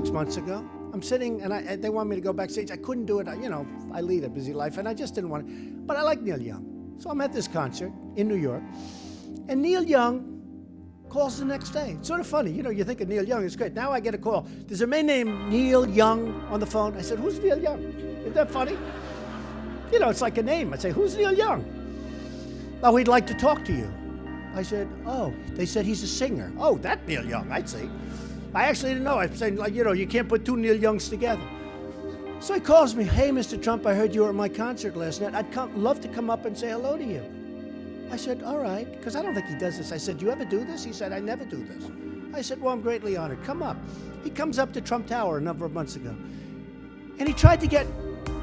6 months ago. I'm sitting, and they want me to go backstage. I couldn't do it. I lead a busy life, and I just didn't want to. But I like Neil Young. So I'm at this concert in New York, and Neil Young calls the next day. It's sort of funny. You think of Neil Young, it's great. Now I get a call. There's a man named Neil Young on the phone. I said, who's Neil Young? Isn't that funny? It's like a name. I say, who's Neil Young? Oh, he'd like to talk to you. I said, oh. They said he's a singer. Oh, that Neil Young, I see. I actually didn't know. I was saying, you can't put two Neil Youngs together. So he calls me, hey, Mr. Trump, I heard you were at my concert last night. I'd love to come up and say hello to you. I said, all right, because I don't think he does this. I said, do you ever do this? He said, I never do this. I said, well, I'm greatly honored. Come up. He comes up to Trump Tower a number of months ago, and he tried to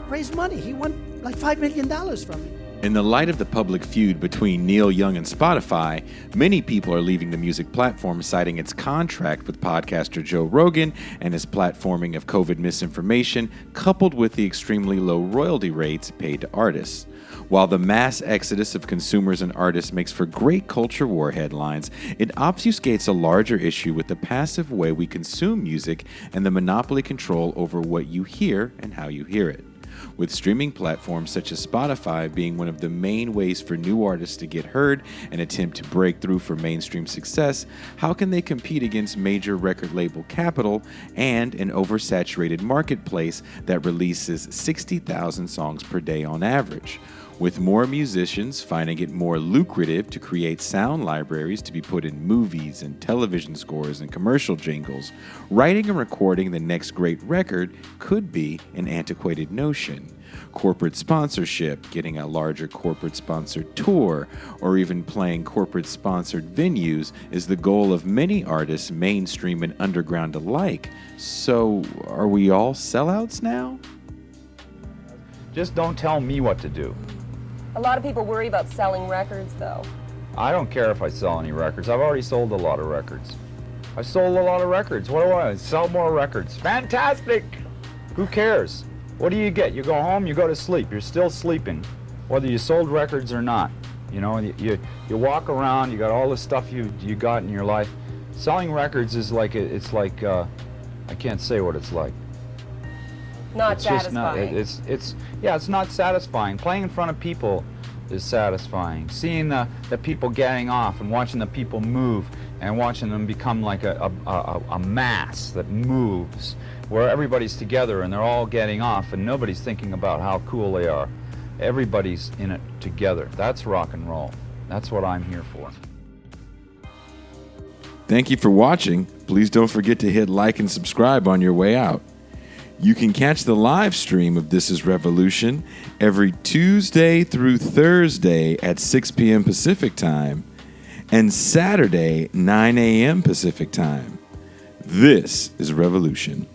raise money. He won like $5 million from me. In the light of the public feud between Neil Young and Spotify, many people are leaving the music platform, citing its contract with podcaster Joe Rogan and his platforming of COVID misinformation, coupled with the extremely low royalty rates paid to artists. While the mass exodus of consumers and artists makes for great culture war headlines, it obfuscates a larger issue with the passive way we consume music and the monopoly control over what you hear and how you hear it. With streaming platforms such as Spotify being one of the main ways for new artists to get heard and attempt to break through for mainstream success, how can they compete against major record label capital and an oversaturated marketplace that releases 60,000 songs per day on average? With more musicians finding it more lucrative to create sound libraries to be put in movies and television scores and commercial jingles, writing and recording the next great record could be an antiquated notion. Corporate sponsorship, getting a larger corporate-sponsored tour, or even playing corporate-sponsored venues is the goal of many artists, mainstream and underground alike. So, are we all sellouts now? Just don't tell me what to do. A lot of people worry about selling records, though. I don't care if I sell any records. I've already sold a lot of records. I sold a lot of records. What do I sell? More records. Fantastic! Who cares? What do you get? You go home, you go to sleep. You're still sleeping, whether you sold records or not. You walk around, you got all the stuff you got in your life. Selling records is like, I can't say what it's like. Not satisfying. It's not satisfying. Playing in front of people is satisfying. Seeing the people getting off and watching the people move and watching them become like a mass that moves, where everybody's together and they're all getting off and nobody's thinking about how cool they are. Everybody's in it together. That's rock and roll. That's what I'm here for. Thank you for watching. Please don't forget to hit like and subscribe on your way out. You can catch the live stream of This Is Revolution every Tuesday through Thursday at 6 p.m. Pacific Time and Saturday, 9 a.m. Pacific Time. This is Revolution.